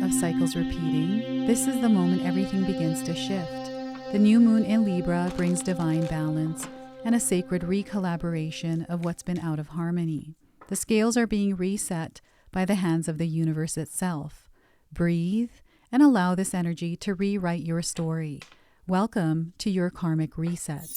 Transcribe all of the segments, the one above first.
of cycles repeating, this is the moment everything begins to shift. The new moon in Libra brings divine balance and a sacred recollaboration of what's been out of harmony. The scales are being reset by the hands of the universe itself. Breathe and allow this energy to rewrite your story. Welcome to your karmic reset.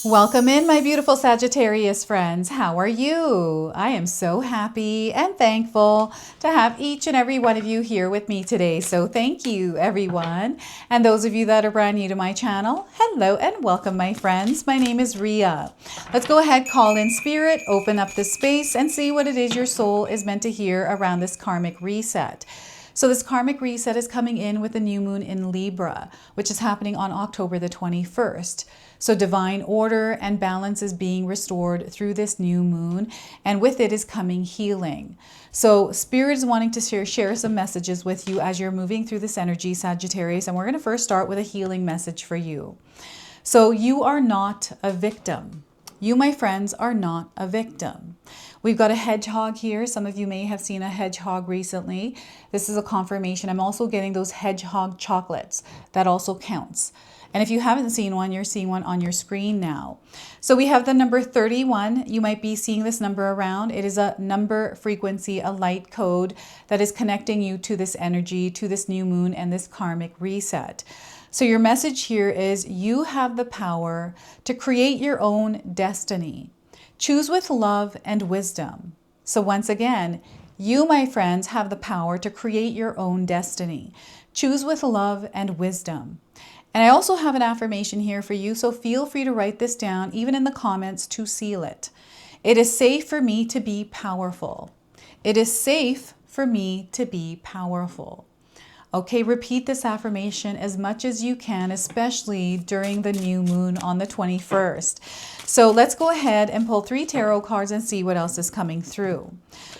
Welcome in, my beautiful Sagittarius friends. How are you? I am so happy and thankful to have each and every one of you here with me today. So thank you, everyone. And those of you that are brand new to my channel, hello and welcome, my friends. My name is Rhea. Let's go ahead, call in spirit, open up the space, and see what it is your soul is meant to hear around this karmic reset. So this karmic reset is coming in with the new moon in Libra, which is happening on October the 21st. So divine order and balance is being restored through this new moon, and with it is coming healing. So Spirit is wanting to share some messages with you as you're moving through this energy, Sagittarius, and we're going to first start with a healing message for you. So you are not a victim. You, my friends, are not a victim. We've got a hedgehog here. Some of you may have seen a hedgehog recently. This is a confirmation. I'm also getting those hedgehog chocolates. That also counts. And if you haven't seen one, you're seeing one on your screen now. So we have the number 31. You might be seeing this number around. It is a number frequency, a light code that is connecting you to this energy, to this new moon and this karmic reset. So your message here is you have the power to create your own destiny. Choose with love and wisdom. So once again, you, my friends, have the power to create your own destiny. Choose with love and wisdom. And I also have an affirmation here for you, so feel free to write this down, even in the comments, to seal it. It is safe for me to be powerful. It is safe for me to be powerful. Okay, repeat this affirmation as much as you can, especially during the new moon on the 21st. So let's go ahead and pull 3 tarot cards and see what else is coming through.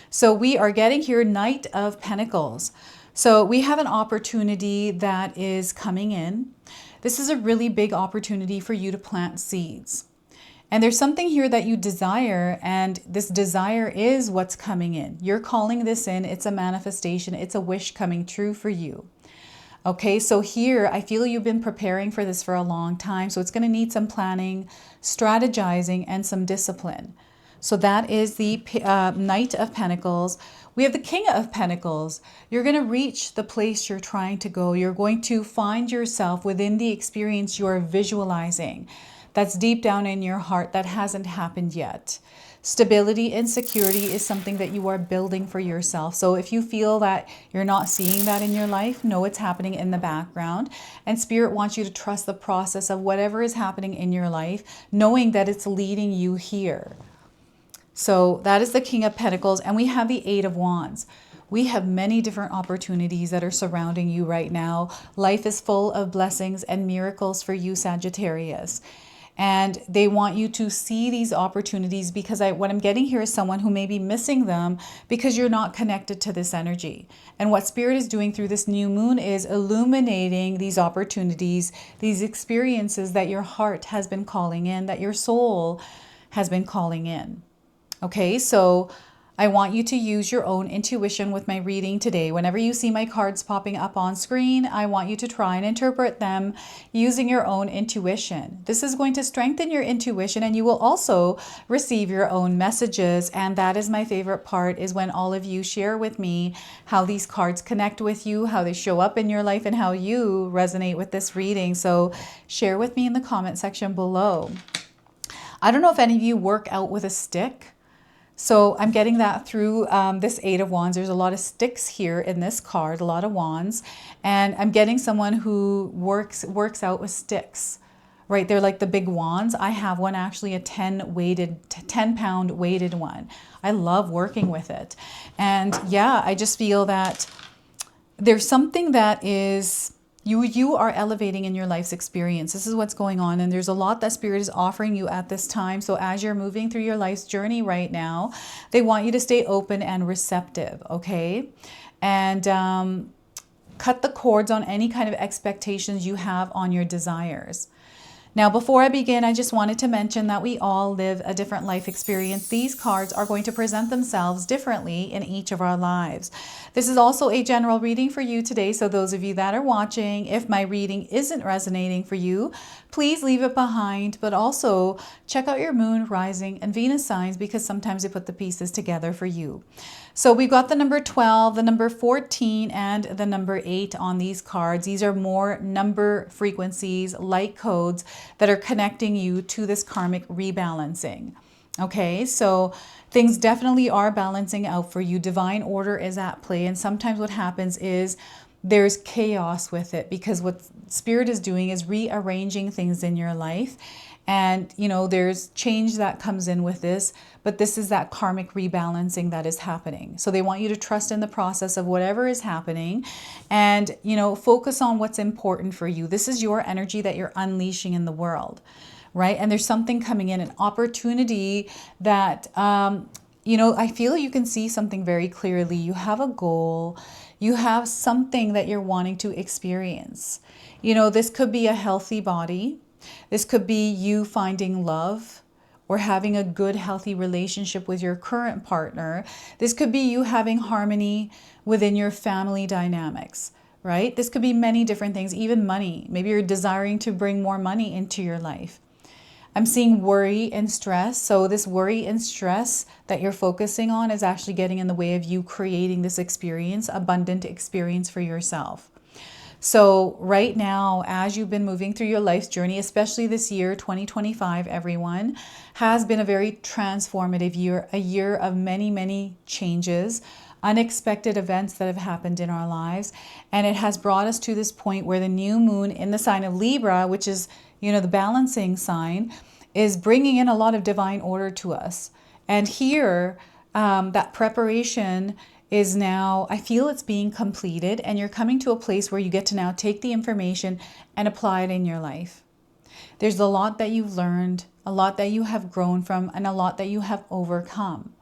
So we are getting here Knight of Pentacles. So we have an opportunity that is coming in. This is a really big opportunity for you to plant seeds. And there's something here that you desire, and this desire is what's coming in. You're calling this in. It's a manifestation. It's a wish coming true for you. Okay, so here I feel you've been preparing for this for a long time. So it's going to need some planning, strategizing, and some discipline. So that is the Knight of Pentacles. We have the King of Pentacles. You're going to reach the place you're trying to go. You're going to find yourself within the experience you're visualizing. That's deep down in your heart that hasn't happened yet. Stability and security is something that you are building for yourself. So if you feel that you're not seeing that in your life, know it's happening in the background. And Spirit wants you to trust the process of whatever is happening in your life, knowing that it's leading you here. So that is the King of Pentacles, and we have the 8 of Wands. We have many different opportunities that are surrounding you right now. Life is full of blessings and miracles for you, Sagittarius. And they want you to see these opportunities because what I'm getting here is someone who may be missing them because you're not connected to this energy. And what Spirit is doing through this new moon is illuminating these opportunities, these experiences that your heart has been calling in, that your soul has been calling in. Okay, so I want you to use your own intuition with my reading today. Whenever you see my cards popping up on screen, I want you to try and interpret them using your own intuition. This is going to strengthen your intuition, and you will also receive your own messages. And that is my favorite part, is when all of you share with me how these cards connect with you, how they show up in your life, and how you resonate with this reading. So share with me in the comment section below. I don't know if any of you work out with a stick. So I'm getting that through this 8 of Wands. There's a lot of sticks here in this card, a lot of wands. And I'm getting someone who works out with sticks, right? They're like the big wands. I have one, actually a 10 pound weighted one. I love working with it. And yeah, I just feel that there's something that is... You are elevating in your life's experience. This is what's going on. And there's a lot that Spirit is offering you at this time. So as you're moving through your life's journey right now, they want you to stay open and receptive, okay? And cut the cords on any kind of expectations you have on your desires. Now, before I begin, I just wanted to mention that we all live a different life experience. These cards are going to present themselves differently in each of our lives. This is also a general reading for you today. So those of you that are watching, if my reading isn't resonating for you, please leave it behind, but also check out your moon, rising, and Venus signs, because sometimes they put the pieces together for you. So we've got the number 12, the number 14, and the number 8 on these cards. These are more number frequencies, light codes that are connecting you to this karmic rebalancing. Okay, so things definitely are balancing out for you. Divine order is at play. And sometimes what happens is there's chaos with it, because what Spirit is doing is rearranging things in your life. And, you know, there's change that comes in with this, but this is that karmic rebalancing that is happening. So they want you to trust in the process of whatever is happening and, you know, focus on what's important for you. This is your energy that you're unleashing in the world, right? And there's something coming in, an opportunity that, you know, I feel you can see something very clearly. You have a goal. You have something that you're wanting to experience. You know, this could be a healthy body. This could be you finding love or having a good, healthy relationship with your current partner. This could be you having harmony within your family dynamics, right? This could be many different things, even money. Maybe you're desiring to bring more money into your life. I'm seeing worry and stress. So this worry and stress that you're focusing on is actually getting in the way of you creating this experience, abundant experience for yourself. So right now, as you've been moving through your life's journey, especially this year, 2025, everyone, has been a very transformative year, a year of many, many changes, unexpected events that have happened in our lives. And it has brought us to this point where the new moon in the sign of Libra, which is, you know, the balancing sign, is bringing in a lot of divine order to us. And here, that preparation is now, I feel it's being completed, and you're coming to a place where you get to now take the information and apply it in your life. There's a lot that you've learned, a lot that you have grown from, and a lot that you have overcome.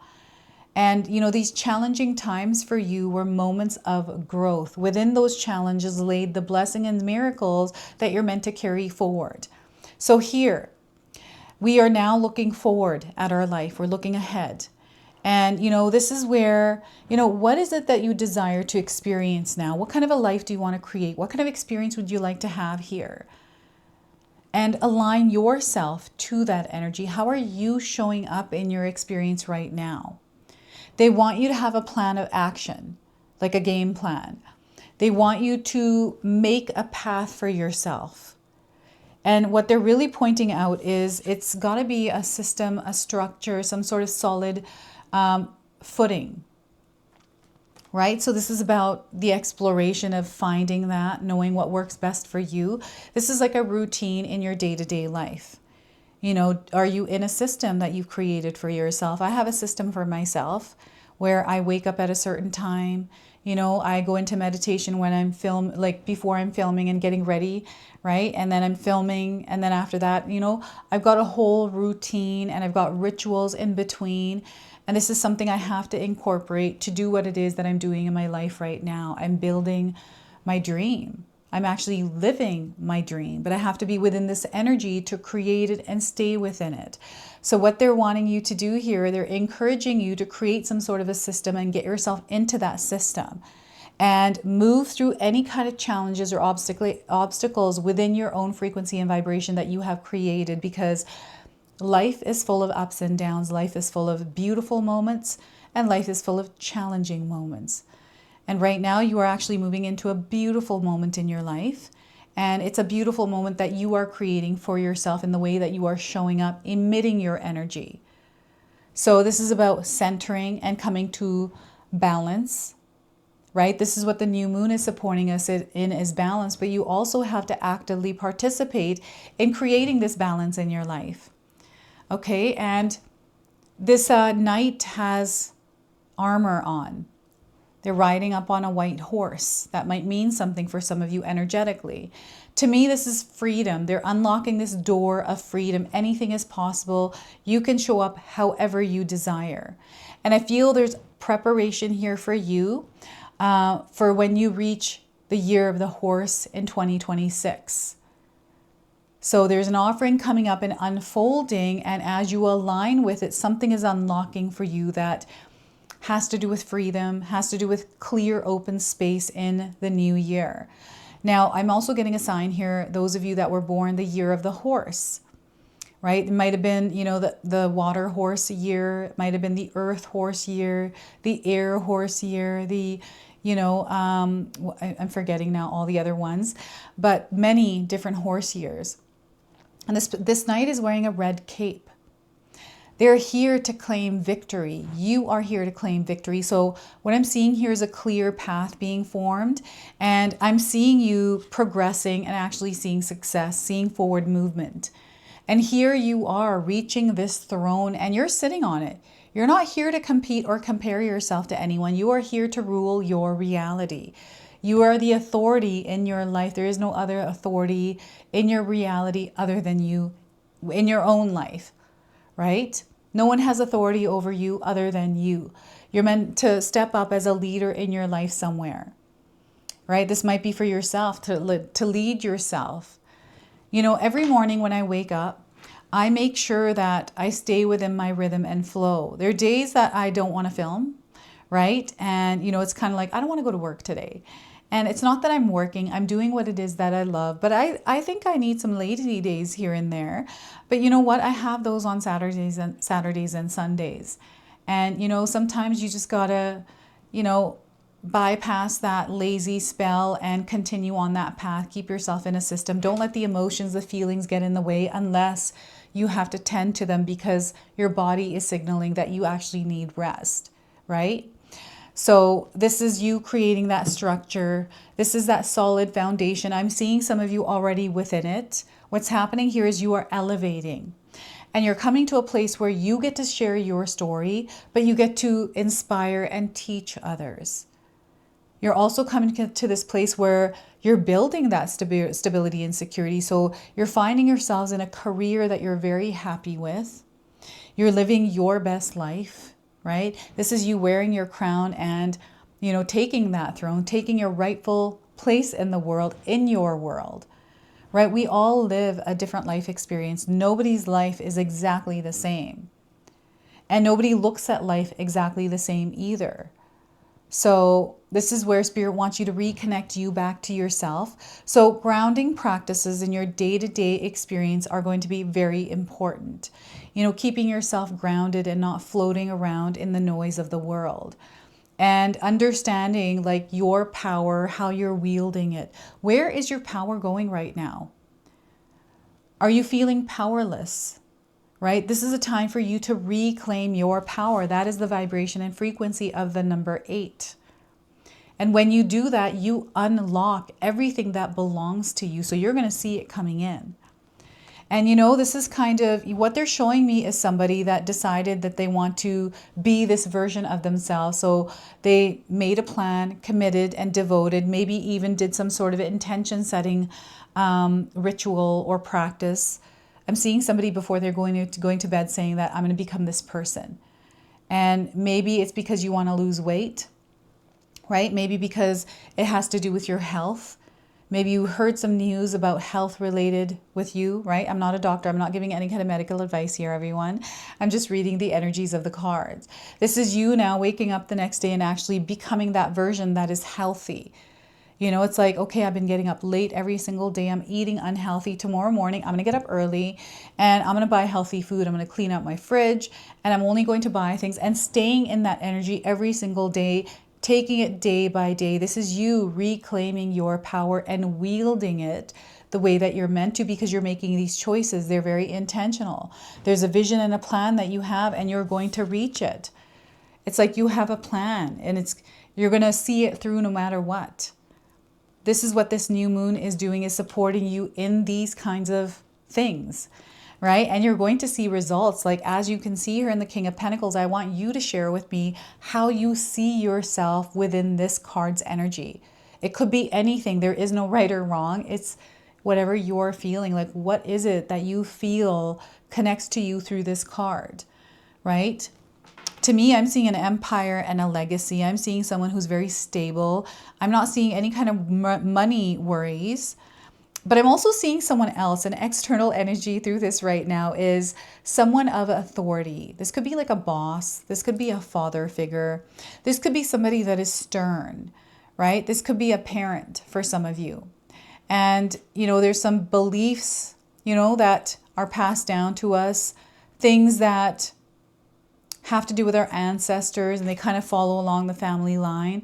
And, you know, these challenging times for you were moments of growth. Within those challenges laid the blessing and miracles that you're meant to carry forward. So here, we are now looking forward at our life. We're looking ahead. And, you know, this is where, you know, what is it that you desire to experience now? What kind of a life do you want to create? What kind of experience would you like to have here? And align yourself to that energy. How are you showing up in your experience right now? They want you to have a plan of action, like a game plan. They want you to make a path for yourself. And what they're really pointing out is it's got to be a system, a structure, some sort of solid footing, right? So this is about the exploration of finding that, knowing what works best for you. This is like a routine in your day-to-day life. You know, are you in a system that you've created for yourself? I have a system for myself where I wake up at a certain time. You know, I go into meditation when I'm before I'm filming and getting ready, right? And then I'm filming. And then after that, you know, I've got a whole routine and I've got rituals in between. And this is something I have to incorporate to do what it is that I'm doing in my life right now. I'm building my dream. I'm actually living my dream, but I have to be within this energy to create it and stay within it. So what they're wanting you to do here, they're encouraging you to create some sort of a system and get yourself into that system and move through any kind of challenges or obstacles within your own frequency and vibration that you have created, because life is full of ups and downs. Life is full of beautiful moments and life is full of challenging moments. And right now you are actually moving into a beautiful moment in your life. And it's a beautiful moment that you are creating for yourself in the way that you are showing up, emitting your energy. So this is about centering and coming to balance, right? This is what the new moon is supporting us in, is balance. But you also have to actively participate in creating this balance in your life. Okay, and this knight has armor on. They're riding up on a white horse. That might mean something for some of you energetically. To me, this is freedom. They're unlocking this door of freedom. Anything is possible. You can show up however you desire. And I feel there's preparation here for you for when you reach the year of the horse in 2026. So there's an offering coming up and unfolding, and as you align with it, something is unlocking for you that has to do with freedom, has to do with clear open space in the new year. Now, I'm also getting a sign here, those of you that were born the year of the horse, right? It might have been, you know, the water horse year, it might have been the earth horse year, the air horse year, the, you know, I'm forgetting now all the other ones, but many different horse years. And this knight is wearing a red cape. They're here to claim victory. You are here to claim victory. So what I'm seeing here is a clear path being formed, and I'm seeing you progressing and actually seeing success, seeing forward movement. And here you are reaching this throne and you're sitting on it. You're not here to compete or compare yourself to anyone. You are here to rule your reality. You are the authority in your life. There is no other authority in your reality other than you in your own life, right? No one has authority over you other than you. You're meant to step up as a leader in your life somewhere, right? This might be for yourself, to lead yourself. You know, every morning when I wake up, I make sure that I stay within my rhythm and flow. There are days that I don't want to film, right? And, you know, it's kind of like, I don't want to go to work today. And it's not that I'm working, I'm doing what it is that I love, but I think I need some lazy days here and there. But you know what? I have those on Saturdays and Sundays. And, you know, sometimes you just gotta, you know, bypass that lazy spell and continue on that path. Keep yourself in a system. Don't let the emotions, the feelings get in the way unless you have to tend to them because your body is signaling that you actually need rest, right? So this is you creating that structure. This is that solid foundation. I'm seeing some of you already within it. What's happening here is you are elevating and you're coming to a place where you get to share your story, but you get to inspire and teach others. You're also coming to this place where you're building that stability and security. So you're finding yourselves in a career that you're very happy with. You're living your best life. Right? This is you wearing your crown and, you know, taking that throne, taking your rightful place in the world, in your world, right? We all live a different life experience. Nobody's life is exactly the same. And nobody looks at life exactly the same either. So this is where Spirit wants you to reconnect you back to yourself. So grounding practices in your day-to-day experience are going to be very important. You know, keeping yourself grounded and not floating around in the noise of the world. And understanding like your power, how you're wielding it. Where is your power going right now? Are you feeling powerless? Right? This is a time for you to reclaim your power. That is the vibration and frequency of the number 8. And when you do that, you unlock everything that belongs to you. So you're going to see it coming in. And you know, this is kind of what they're showing me is somebody that decided that they want to be this version of themselves. So they made a plan, committed and devoted, maybe even did some sort of intention setting ritual or practice. I'm seeing somebody before they're going to bed saying that I'm going to become this person. And maybe it's because you want to lose weight, right? Maybe because it has to do with your health. Maybe you heard some news about health related with you, right? I'm not a doctor. I'm not giving any kind of medical advice here, everyone. I'm just reading the energies of the cards. This is you now waking up the next day and actually becoming that version that is healthy. You know, it's like, okay, I've been getting up late every single day. I'm eating unhealthy. Tomorrow morning, I'm going to get up early and I'm going to buy healthy food. I'm going to clean out my fridge and I'm only going to buy things and staying in that energy every single day, taking it day by day. This is you reclaiming your power and wielding it the way that you're meant to because you're making these choices. They're very intentional. There's a vision and a plan that you have and you're going to reach it. It's like you have a plan and you're going to see it through no matter what. This is what this new moon is doing, is supporting you in these kinds of things, right? And you're going to see results. Like as you can see here in the King of Pentacles, I want you to share with me how you see yourself within this card's energy. It could be anything. There is no right or wrong. It's whatever you're feeling. Like what is it that you feel connects to you through this card, right? To me, I'm seeing an empire and a legacy. I'm seeing someone who's very stable. I'm not seeing any kind of money worries. But I'm also seeing someone else, an external energy through this right now is someone of authority. This could be like a boss. This could be a father figure. This could be somebody that is stern, right? This could be a parent for some of you. And, there's some beliefs, that are passed down to us, things that have to do with our ancestors and they kind of follow along the family line.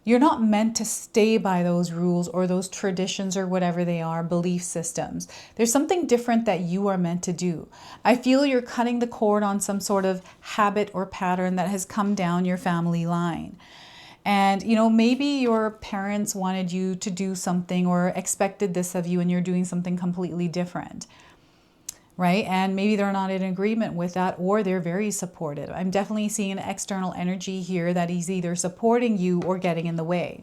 You're not meant to stay by those rules or those traditions or whatever they are, belief systems. There's something different that you are meant to do. I feel you're cutting the cord on some sort of habit or pattern that has come down your family line. And, maybe your parents wanted you to do something or expected this of you and you're doing something completely different. Right? And maybe they're not in agreement with that, or they're very supportive. I'm definitely seeing an external energy here that is either supporting you or getting in the way.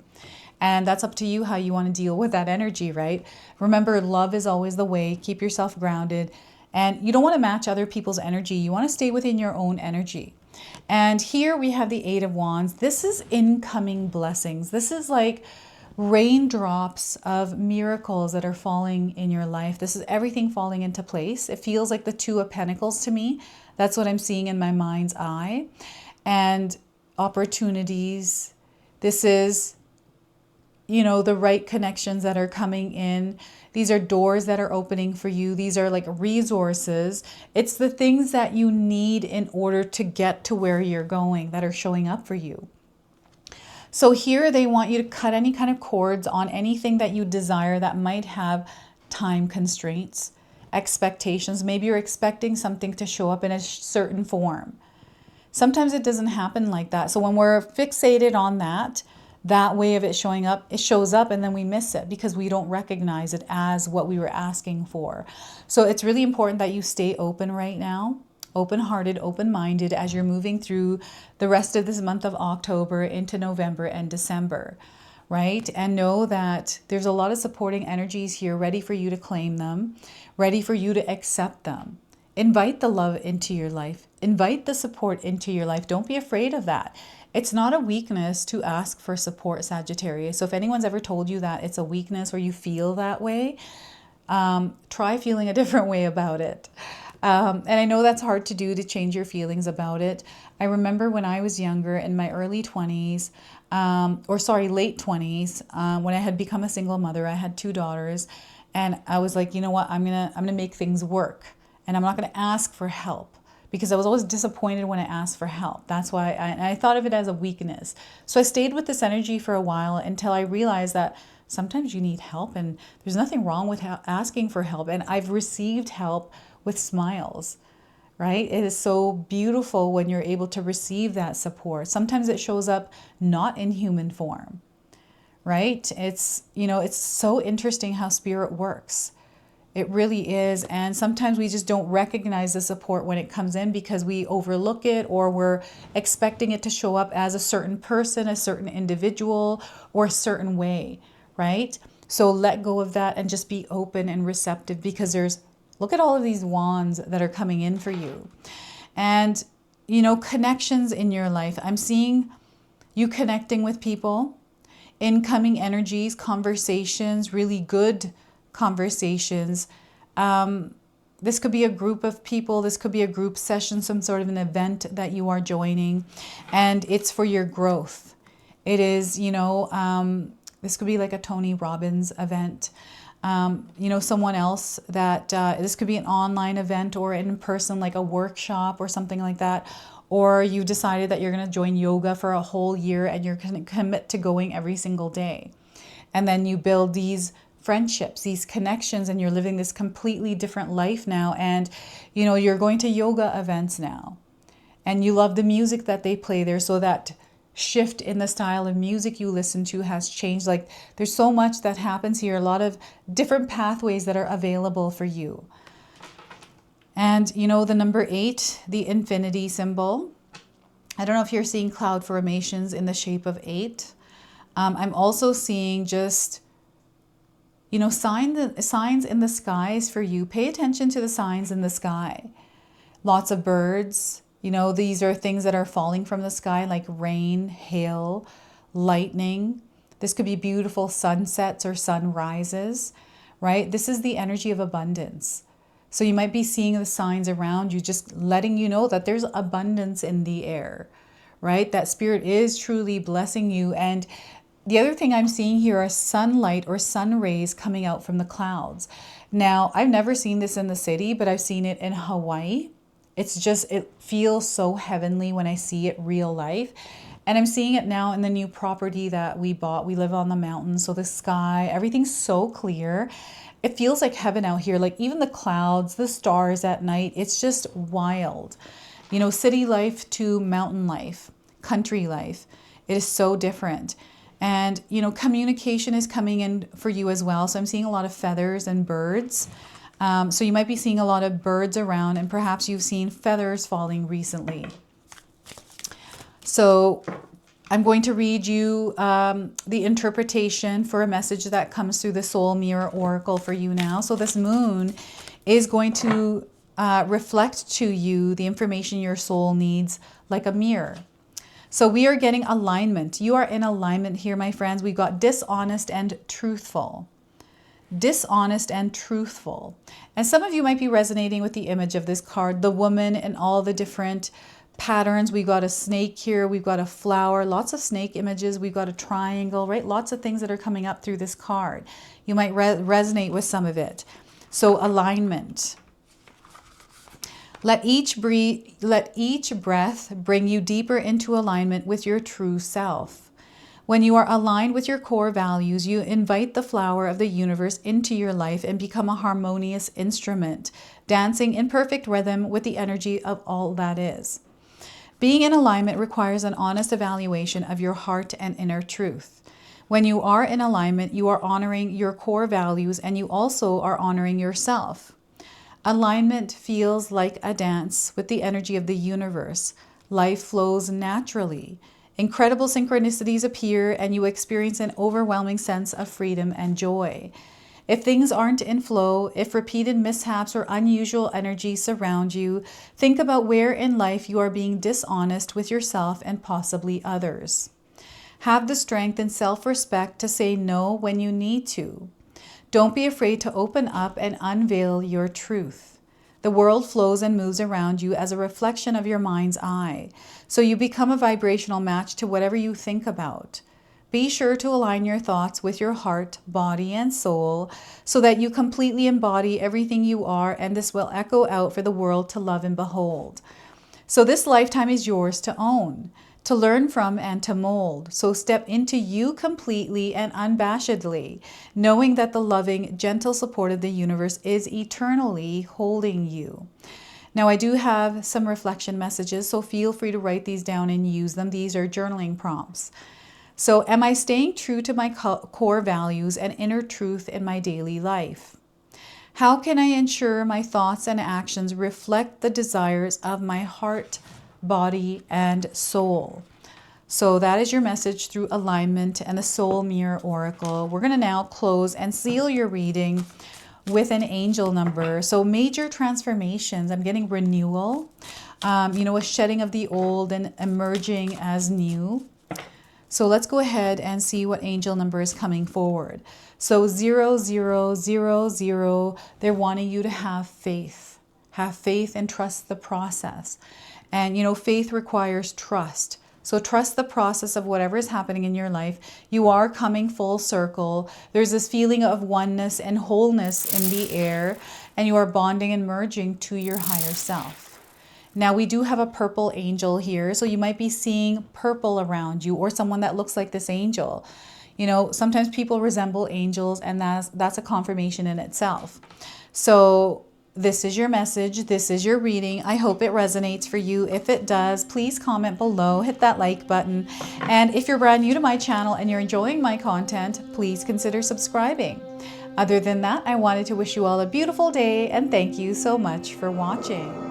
And that's up to you how you want to deal with that energy, right? Remember, love is always the way. Keep yourself grounded. And you don't want to match other people's energy. You want to stay within your own energy. And here we have the Eight of Wands. This is incoming blessings. This is like raindrops of miracles that are falling in your life. This is everything falling into place. It feels like the Two of Pentacles to me. That's what I'm seeing in my mind's eye. And opportunities. This is, the right connections that are coming in. These are doors that are opening for you. These are like resources. It's the things that you need in order to get to where you're going that are showing up for you. So here they want you to cut any kind of cords on anything that you desire that might have time constraints, expectations. Maybe you're expecting something to show up in a certain form. Sometimes it doesn't happen like that. So when we're fixated on that way of it showing up, it shows up and then we miss it because we don't recognize it as what we were asking for. So it's really important that you stay open right now. Open-hearted, open-minded as you're moving through the rest of this month of October into November and December, right? And know that there's a lot of supporting energies here ready for you to claim them, ready for you to accept them. Invite the love into your life. Invite the support into your life. Don't be afraid of that. It's not a weakness to ask for support, Sagittarius. So if anyone's ever told you that it's a weakness or you feel that way, try feeling a different way about it. And I know that's hard to do, to change your feelings about it. I remember when I was younger, in my early 20s, late 20s, when I had become a single mother. I had 2 daughters, and I was like, you know what, I'm gonna make things work, and I'm not gonna ask for help, because I was always disappointed when I asked for help. That's why I thought of it as a weakness. So I stayed with this energy for a while until I realized that sometimes you need help, and there's nothing wrong with asking for help. And I've received help with smiles, right? It is so beautiful when you're able to receive that support. Sometimes it shows up not in human form, right? It's so interesting how spirit works. It really is. And sometimes we just don't recognize the support when it comes in because we overlook it, or we're expecting it to show up as a certain person, a certain individual, or a certain way, right? So let go of that and just be open and receptive, because look at all of these wands that are coming in for you. And, connections in your life. I'm seeing you connecting with people, incoming energies, conversations, really good conversations. This could be a group of people. This could be a group session, some sort of an event that you are joining. And it's for your growth. It is, this could be like a Tony Robbins event. Someone else that this could be an online event or in person, like a workshop or something like that. Or you decided that you're going to join yoga for a whole year and you're going to commit to going every single day. And then you build these friendships, these connections, and you're living this completely different life now. And, you're going to yoga events now. And you love the music that they play there, so that shift in the style of music you listen to has changed. Like, there's so much that happens here, a lot of different pathways that are available for you. And the number 8, the infinity symbol. I don't know if you're seeing cloud formations in the shape of 8. I'm also seeing just signs in the skies for you. Pay attention to the signs in the sky. Lots of birds. These are things that are falling from the sky, like rain, hail, lightning. This could be beautiful sunsets or sunrises, right? This is the energy of abundance. So you might be seeing the signs around you, just letting you know that there's abundance in the air, right? That spirit is truly blessing you. And the other thing I'm seeing here are sunlight or sun rays coming out from the clouds. Now, I've never seen this in the city, but I've seen it in Hawaii. It's just, it feels so heavenly when I see it real life. And I'm seeing it now in the new property that we bought. We live on the mountain, so the sky, everything's so clear. It feels like heaven out here, like even the clouds, the stars at night. It's just wild. You know, city life to mountain life, country life. It is so different. And, you know, communication is coming in for you as well. So I'm seeing a lot of feathers and birds. So you might be seeing a lot of birds around, and perhaps you've seen feathers falling recently. So I'm going to read you the interpretation for a message that comes through the Soul Mirror Oracle for you now. So this moon is going to reflect to you the information your soul needs like a mirror. So we are getting alignment. You are in alignment here, my friends. We've got dishonest and truthful. Dishonest and truthful. And some of you might be resonating with the image of this card, the woman and all the different patterns. We've got a snake here. We've got a flower, lots of snake images. We've got a triangle, right? Lots of things that are coming up through this card. You might resonate with some of it. So alignment. Let each breath bring you deeper into alignment with your true self. When you are aligned with your core values, you invite the flower of the universe into your life and become a harmonious instrument, dancing in perfect rhythm with the energy of all that is. Being in alignment requires an honest evaluation of your heart and inner truth. When you are in alignment, you are honoring your core values, and you also are honoring yourself. Alignment feels like a dance with the energy of the universe. Life flows naturally. Incredible synchronicities appear, and you experience an overwhelming sense of freedom and joy. If things aren't in flow, if repeated mishaps or unusual energy surround you, think about where in life you are being dishonest with yourself and possibly others. Have the strength and self-respect to say no when you need to. Don't be afraid to open up and unveil your truth. The world flows and moves around you as a reflection of your mind's eye, so you become a vibrational match to whatever you think about. Be sure to align your thoughts with your heart, body, and soul so that you completely embody everything you are, and this will echo out for the world to love and behold. So this lifetime is yours to own, to learn from, and to mold. So step into you completely and unabashedly, knowing that the loving, gentle support of the universe is eternally holding you. Now, I do have some reflection messages, so feel free to write these down and use them. These are journaling prompts. So, am I staying true to my core values and inner truth in my daily life? How can I ensure my thoughts and actions reflect the desires of my heart, body, and soul? So that is your message through alignment and the Soul Mirror Oracle. We're going to now close and seal your reading with an angel number. So major transformations. I'm getting renewal, a shedding of the old and emerging as new. So let's go ahead and see what angel number is coming forward. So 0000, they're wanting you to have faith. Have faith and trust the process. And, faith requires trust. So trust the process of whatever is happening in your life. You are coming full circle. There's this feeling of oneness and wholeness in the air, and you are bonding and merging to your higher self. Now, we do have a purple angel here, so you might be seeing purple around you or someone that looks like this angel. Sometimes people resemble angels, and that's a confirmation in itself. So this is your message. This is your reading. I hope it resonates for you. If it does, please comment below, hit that like button. And if you're brand new to my channel and you're enjoying my content, please consider subscribing. Other than that, I wanted to wish you all a beautiful day, and thank you so much for watching.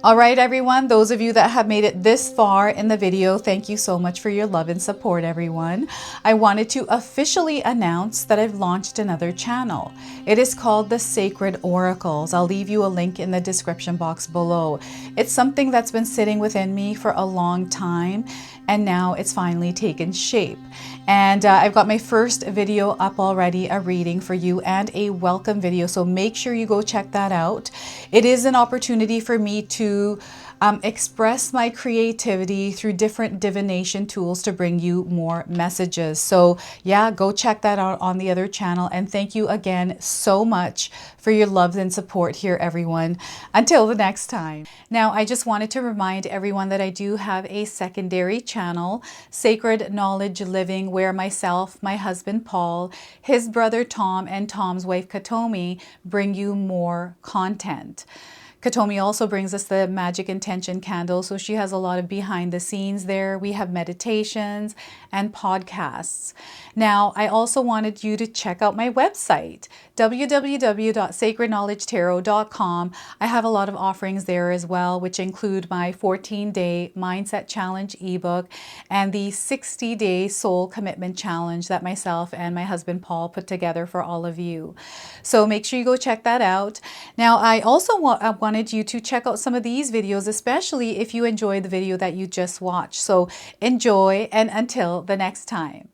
All right, everyone, those of you that have made it this far in the video, thank you so much for your love and support, everyone. I wanted to officially announce that I've launched another channel. It is called The Sacred Oracles. I'll leave you a link in the description box below. It's something that's been sitting within me for a long time, and now it's finally taken shape. And I've got my first video up already, a reading for you and a welcome video. So make sure you go check that out. It is an opportunity for me to express my creativity through different divination tools to bring you more messages. So yeah, go check that out on the other channel. And thank you again so much for your love and support here, everyone. Until the next time. Now, I just wanted to remind everyone that I do have a secondary channel, Sacred Knowledge Living, where myself, my husband Paul, his brother Tom, and Tom's wife Katomi bring you more content. Katomi also brings us the Magic Intention candle, so she has a lot of behind the scenes there. We have meditations and podcasts. Now, I also wanted you to check out my website, www.sacredknowledgetarot.com. I have a lot of offerings there as well, which include my 14-day Mindset Challenge ebook and the 60-day Soul Commitment Challenge that myself and my husband Paul put together for all of you. So make sure you go check that out. Now, I also wanted you to check out some of these videos, especially if you enjoyed the video that you just watched. So enjoy, and until the next time.